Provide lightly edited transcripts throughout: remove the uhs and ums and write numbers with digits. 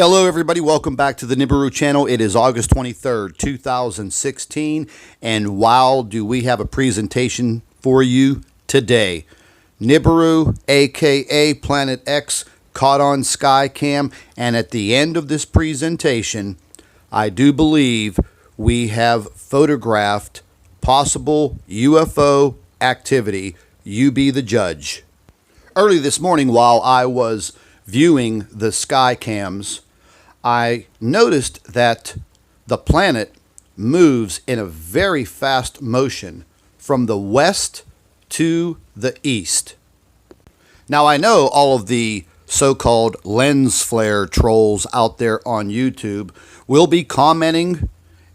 Hello everybody, welcome back to the Nibiru channel. It is August 23rd, 2016, and wow, do we have a presentation for you today. Nibiru, aka Planet X, caught on SKYCAM, and at the end of this presentation, I do believe we have photographed possible UFO activity. You be the judge. Early this morning, while I was viewing the SKYCAMS, I noticed that the planet moves in a very fast motion from the west to the east. Now, I know all of the so-called lens flare trolls out there on YouTube will be commenting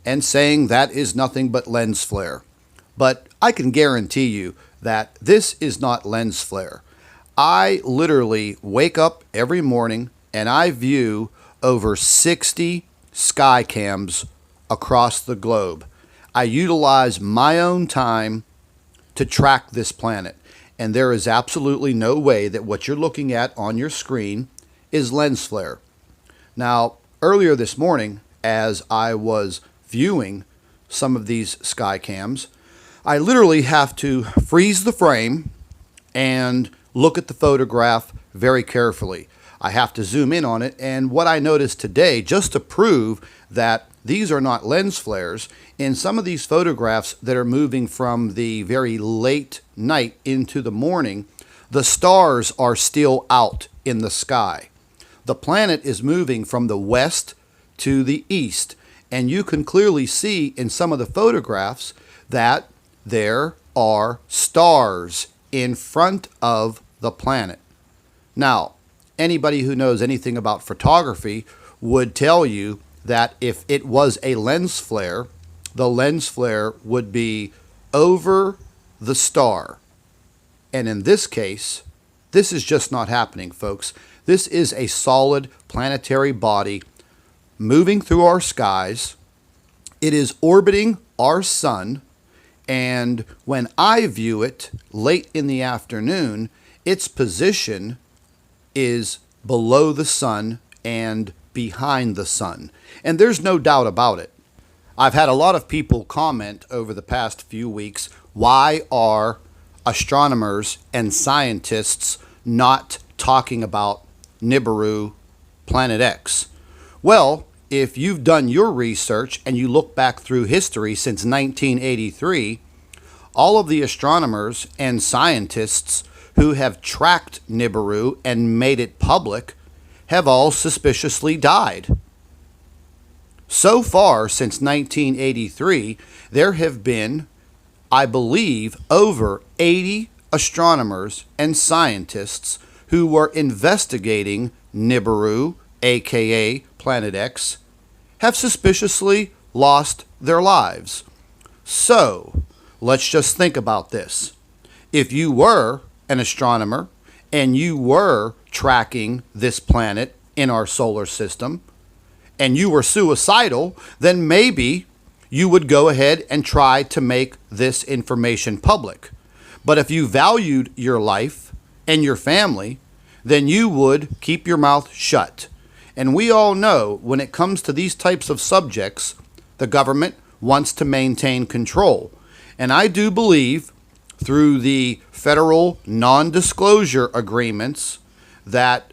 and saying that is nothing but lens flare. But I can guarantee you that this is not lens flare. I literally wake up every morning and I view over 60 SKYCAMS across the globe. I utilize my own time to track this planet, and there is absolutely no way that what you're looking at on your screen is lens flare. Now, earlier this morning, as I was viewing some of these SKYCAMS, I literally have to freeze the frame and look at the photograph very carefully. I have to zoom in on it, and what I noticed today, just to prove that these are not lens flares, in some of these photographs that are moving from the very late night into the morning, the stars are still out in the sky. The planet is moving from the west to the east, and you can clearly see in some of the photographs that there are stars in front of the planet. Now, anybody who knows anything about photography would tell you that if it was a lens flare, the lens flare would be over the star. And in this case, this is just not happening, folks. This is a solid planetary body moving through our skies. It is orbiting our sun, and when I view it late in the afternoon, its position is below the sun and behind the sun. And there's no doubt about it. I've had a lot of people comment over the past few weeks, why are astronomers and scientists not talking about Nibiru, Planet X? Well, if you've done your research and you look back through history since 1983, all of the astronomers and scientists who have tracked Nibiru and made it public have all suspiciously died. So far, since 1983, there have been, I believe, over 80 astronomers and scientists who were investigating Nibiru, aka Planet X, have suspiciously lost their lives. So, let's just think about this. If you were an astronomer and you were tracking this planet in our solar system and you were suicidal, then maybe you would go ahead and try to make this information public. But if you valued your life and your family, then you would keep your mouth shut. And we all know when it comes to these types of subjects, the government wants to maintain control. And I do believe through the federal non-disclosure agreements that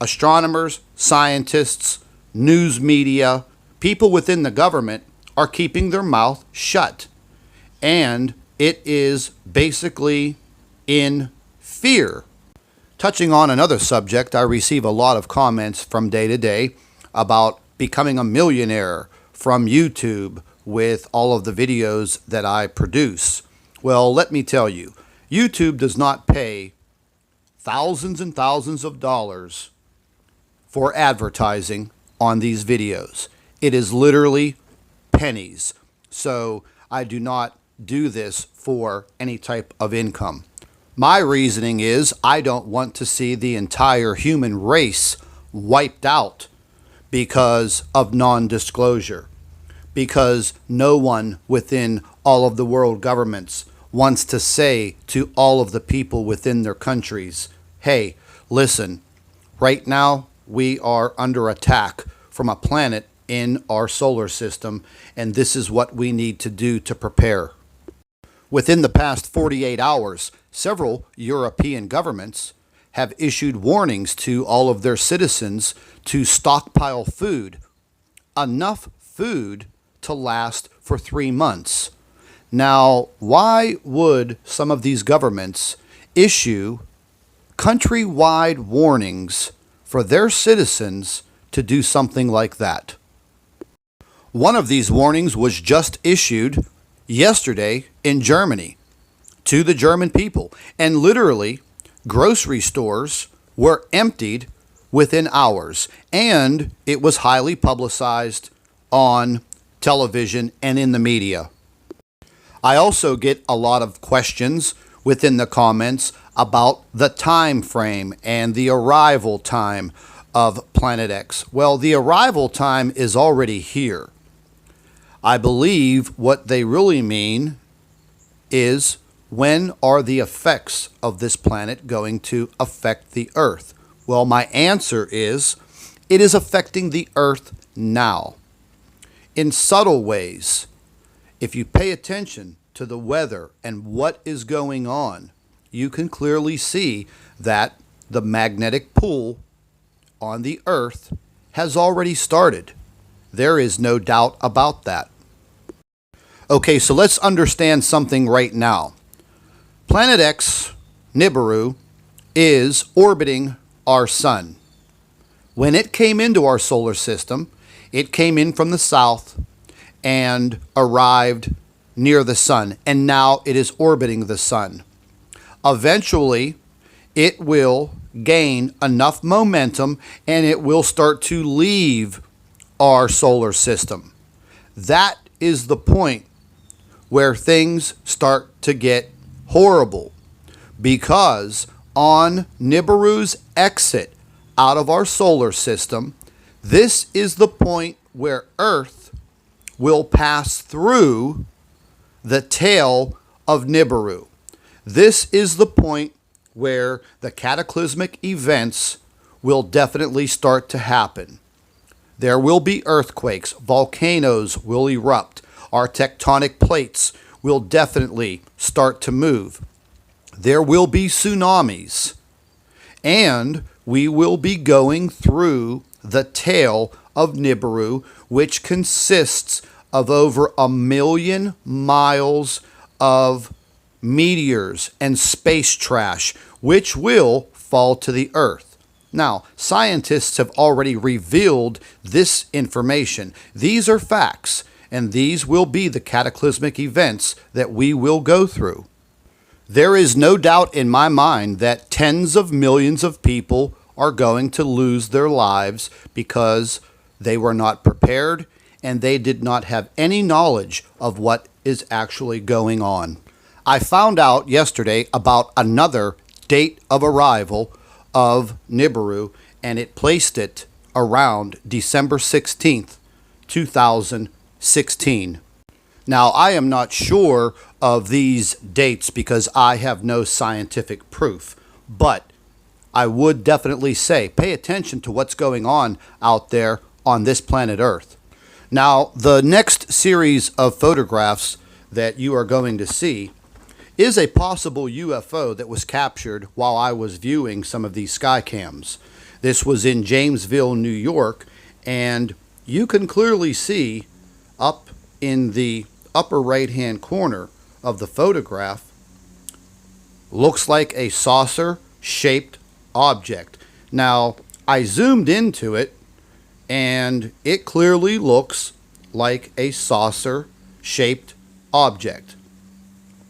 astronomers, scientists, news media, people within the government are keeping their mouth shut. And it is basically in fear. Touching on another subject, I receive a lot of comments from day to day about becoming a millionaire from YouTube with all of the videos that I produce. Well, let me tell you, YouTube does not pay thousands and thousands of dollars for advertising on these videos. It is literally pennies. So I do not do this for any type of income. My reasoning is I don't want to see the entire human race wiped out because of non-disclosure. Because no one within all of the world governments wants to say to all of the people within their countries, hey, listen, right now we are under attack from a planet in our solar system, and this is what we need to do to prepare. Within the past 48 hours, several European governments have issued warnings to all of their citizens to stockpile food, enough food to last for 3 months. Now, why would some of these governments issue countrywide warnings for their citizens to do something like that? One of these warnings was just issued yesterday in Germany to the German people, and literally grocery stores were emptied within hours, and it was highly publicized on television and in the media. I also get a lot of questions within the comments about the time frame and the arrival time of Planet X. Well, the arrival time is already here. I believe what they really mean is, when are the effects of this planet going to affect the Earth? Well, my answer is, it is affecting the Earth now, in subtle ways. If you pay attention to the weather and what is going on, you can clearly see that the magnetic pull on the Earth has already started. There is no doubt about that. Okay, so let's understand something right now. Planet X, Nibiru, is orbiting our sun. When it came into our solar system, it came in from the south and arrived near the sun, and now it is orbiting the sun. Eventually, it will gain enough momentum and it will start to leave our solar system. That is the point where things start to get horrible, because on Nibiru's exit out of our solar system, this is the point where Earth will pass through the tail of Nibiru. This is the point where the cataclysmic events will definitely start to happen. There will be earthquakes, volcanoes will erupt, our tectonic plates will definitely start to move. There will be tsunamis, and we will be going through the tail of Nibiru, which consists of over 1 million miles of meteors and space trash, which will fall to the Earth. Now, scientists have already revealed this information. These are facts, and these will be the cataclysmic events that we will go through. There is no doubt in my mind that tens of millions of people are going to lose their lives because they were not prepared and they did not have any knowledge of what is actually going on. I found out yesterday about another date of arrival of Nibiru, and it placed it around December 16th, 2016. Now, I am not sure of these dates because I have no scientific proof, but I would definitely say pay attention to what's going on out there on this planet Earth. Now, the next series of photographs that you are going to see is a possible UFO that was captured while I was viewing some of these SKYCAMS. This was in Jamesville, New York, and you can clearly see up in the upper right-hand corner of the photograph, looks like a saucer-shaped object. Now, I zoomed into it, and it clearly looks like a saucer-shaped object.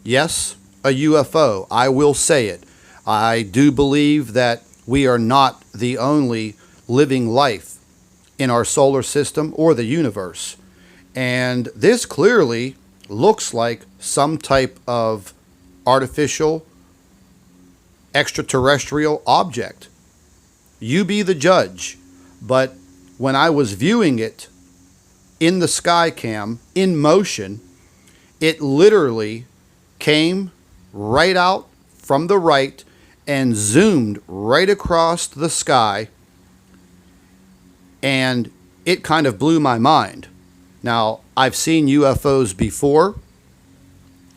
Yes, a UFO. I will say it. I do believe that we are not the only living life in our solar system or the universe. And this clearly looks like some type of artificial extraterrestrial object. You be the judge. But when I was viewing it in the SKYCAM in motion, it literally came right out from the right and zoomed right across the sky and it kind of blew my mind. Now, I've seen UFOs before,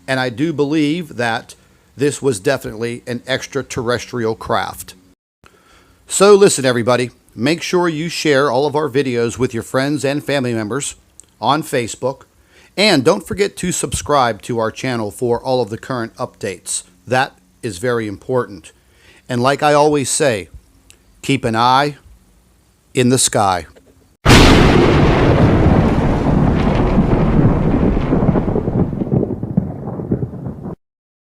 and I do believe that this was definitely an extraterrestrial craft. So listen, everybody, make sure you share all of our videos with your friends and family members on Facebook, and don't forget to subscribe to our channel for all of the current updates. That is very important. And like I always say, keep an eye in the sky.